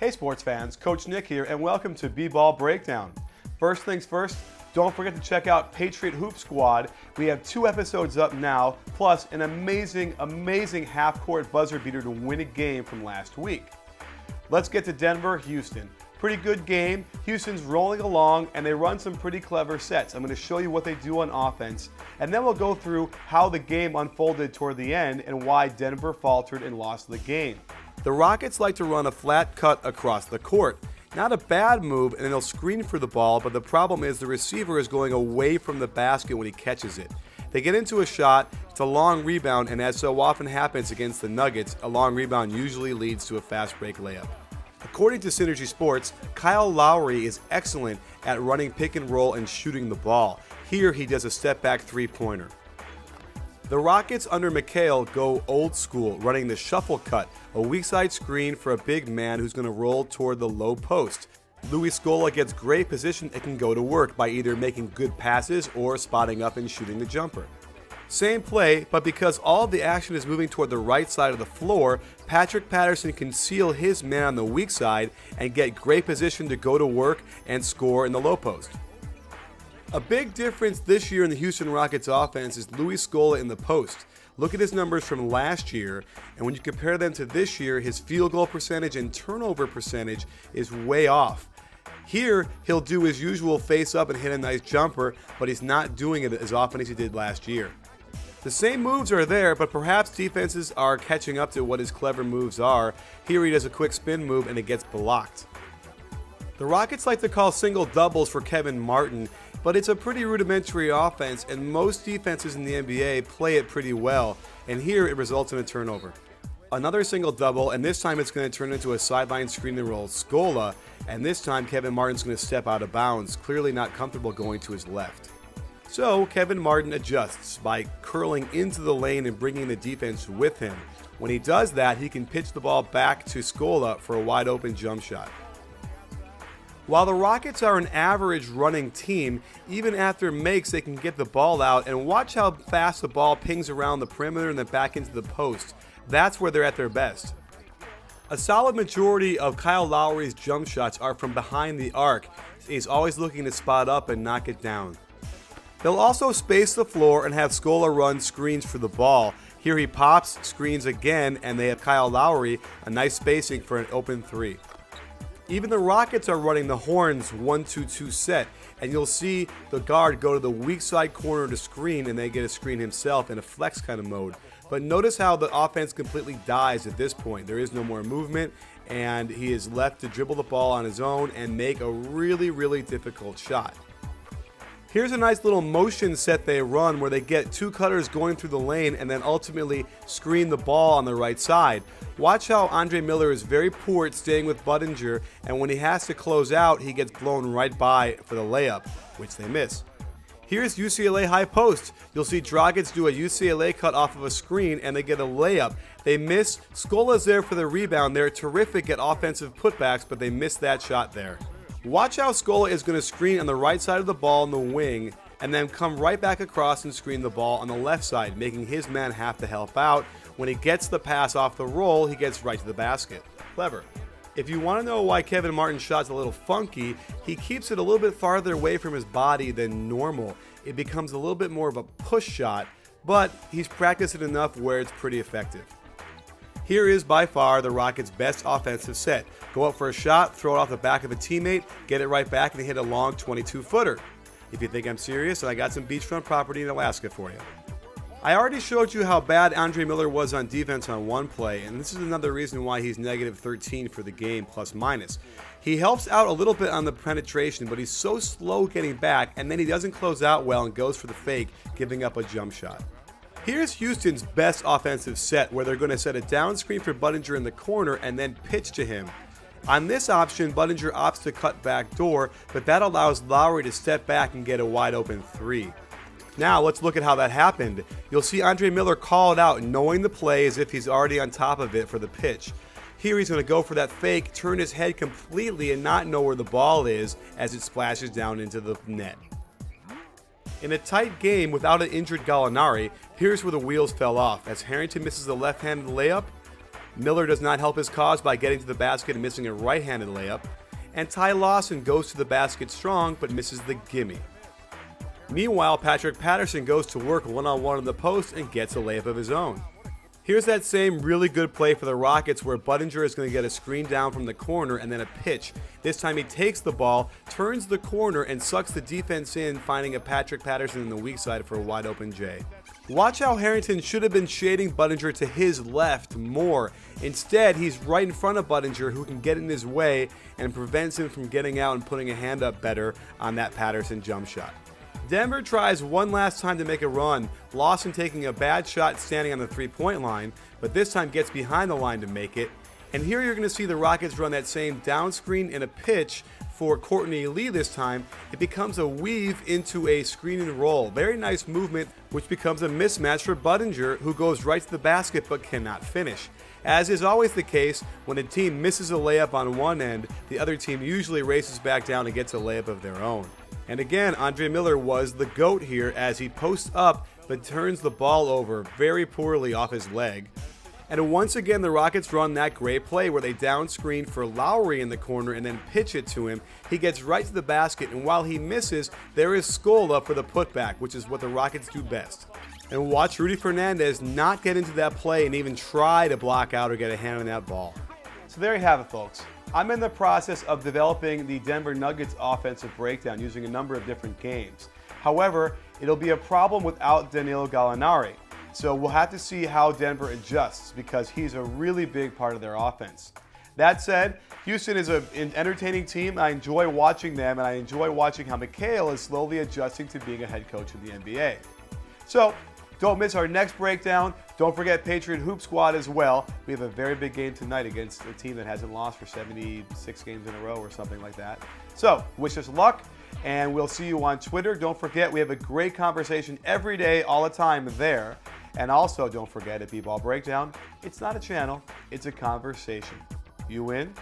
Hey sports fans, Coach Nick here, and welcome to B-Ball Breakdown. First things first, don't forget to check out Patriot Hoop Squad. We have 2 episodes up now, plus an amazing half-court buzzer beater to win a game from last week. Let's get to Denver, Houston. Pretty good game. Houston's rolling along, and they run some pretty clever sets. I'm going to show you what they do on offense, and then we'll go through how the game unfolded toward the end and why Denver faltered and lost the game. The Rockets like to run a flat cut across the court. Not a bad move, and they'll screen for the ball, but the problem is the receiver is going away from the basket when he catches it. They get into a shot, it's a long rebound, and as so often happens against the Nuggets, a long rebound usually leads to a fast break layup. According to Synergy Sports, Kyle Lowry is excellent at running pick and roll and shooting the ball. Here he does a step back three-pointer. The Rockets under McHale go old school, running the shuffle cut, a weak side screen for a big man who's going to roll toward the low post. Scola gets great position and can go to work by either making good passes or spotting up and shooting the jumper. Same play, but because all of the action is moving toward the right side of the floor, Patrick Patterson can seal his man on the weak side and get great position to go to work and score in the low post. A big difference this year in the Houston Rockets offense is Scola in the post. Look at his numbers from last year, and when you compare them to this year, his field goal percentage and turnover percentage is way off. Here, he'll do his usual face up and hit a nice jumper, but he's not doing it as often as he did last year. The same moves are there, but perhaps defenses are catching up to what his clever moves are. Here he does a quick spin move and it gets blocked. The Rockets like to call single doubles for Kevin Martin, but it's a pretty rudimentary offense and most defenses in the NBA play it pretty well, and here it results in a turnover. Another single double, and this time it's going to turn into a sideline screen and roll Scola, and this time Kevin Martin's going to step out of bounds, clearly not comfortable going to his left. So Kevin Martin adjusts by curling into the lane and bringing the defense with him. When he does that, he can pitch the ball back to Scola for a wide open jump shot. While the Rockets are an average running team, even after makes they can get the ball out, and watch how fast the ball pings around the perimeter and then back into the post. That's where they're at their best. A solid majority of Kyle Lowry's jump shots are from behind the arc. He's always looking to spot up and knock it down. They'll also space the floor and have Scola run screens for the ball. Here he pops, screens again, and they have Kyle Lowry, a nice spacing for an open three. Even the Rockets are running the Horns 1-2-2 set, and you'll see the guard go to the weak side corner to screen, and they get a screen himself in a flex kind of mode. But notice how the offense completely dies at this point. There is no more movement, and he is left to dribble the ball on his own and make a really difficult shot. Here's a nice little motion set they run where they get 2 cutters going through the lane and then ultimately screen the ball on the right side. Watch how Andre Miller is very poor at staying with Budinger, and when he has to close out, he gets blown right by for the layup, which they miss. Here's UCLA high post. You'll see Dragic do a UCLA cut off of a screen and they get a layup. They miss. Scola's there for the rebound. They're terrific at offensive putbacks, but they miss that shot there. Watch how Scola is going to screen on the right side of the ball in the wing and then come right back across and screen the ball on the left side, making his man have to help out. When he gets the pass off the roll, he gets right to the basket. Clever. If you want to know why Kevin Martin's shot's a little funky, he keeps it a little bit farther away from his body than normal. It becomes a little bit more of a push shot, but he's practiced it enough where it's pretty effective. Here is by far the Rockets' best offensive set. Go up for a shot, throw it off the back of a teammate, get it right back, and hit a long 22-footer. If you think I'm serious, I got some beachfront property in Alaska for you. I already showed you how bad Andre Miller was on defense on one play, and this is another reason why he's negative 13 for the game, plus minus. He helps out a little bit on the penetration, but he's so slow getting back, and then he doesn't close out well and goes for the fake, giving up a jump shot. Here's Houston's best offensive set, where they're going to set a down screen for Budinger in the corner and then pitch to him. On this option, Budinger opts to cut back door, but that allows Lowry to step back and get a wide open three. Now let's look at how that happened. You'll see Andre Miller call it out, knowing the play as if he's already on top of it for the pitch. Here he's going to go for that fake, turn his head completely and not know where the ball is as it splashes down into the net. In a tight game without an injured Galinari, here's where the wheels fell off as Harrington misses the left-handed layup. Miller does not help his cause by getting to the basket and missing a right-handed layup. And Ty Lawson goes to the basket strong but misses the gimme. Meanwhile, Patrick Patterson goes to work one-on-one in the post and gets a layup of his own. Here's that same really good play for the Rockets where Budinger is going to get a screen down from the corner and then a pitch. This time he takes the ball, turns the corner, and sucks the defense in, finding a Patrick Patterson in the weak side for a wide open J. Watch how Harrington should have been shading Budinger to his left more. Instead, he's right in front of Budinger, who can get in his way and prevents him from getting out and putting a hand up better on that Patterson jump shot. Denver tries one last time to make a run, Lawson taking a bad shot standing on the three-point line, but this time gets behind the line to make it. And here you're going to see the Rockets run that same down screen and a pitch for Courtney Lee this time. It becomes a weave into a screen and roll. Very nice movement, which becomes a mismatch for Budinger, who goes right to the basket but cannot finish. As is always the case, when a team misses a layup on one end, the other team usually races back down and gets a layup of their own. And again, Andre Miller was the GOAT here as he posts up but turns the ball over very poorly off his leg. And once again, the Rockets run that great play where they down screen for Lowry in the corner and then pitch it to him. He gets right to the basket, and while he misses, there is Scola for the putback, which is what the Rockets do best. And watch Rudy Fernandez not get into that play and even try to block out or get a hand on that ball. So there you have it, folks. I'm in the process of developing the Denver Nuggets offensive breakdown using a number of different games. However, it'll be a problem without Danilo Galinari. So we'll have to see how Denver adjusts because he's a really big part of their offense. That said, Houston is an entertaining team. I enjoy watching them, and I enjoy watching how McHale is slowly adjusting to being a head coach in the NBA. So don't miss our next breakdown. Don't forget Patriot Hoop Squad as well. We have a very big game tonight against a team that hasn't lost for 76 games in a row or something like that. So wish us luck, and we'll see you on Twitter. Don't forget, we have a great conversation every day, all the time there. And also, don't forget at B-Ball Breakdown, it's not a channel, it's a conversation. You win,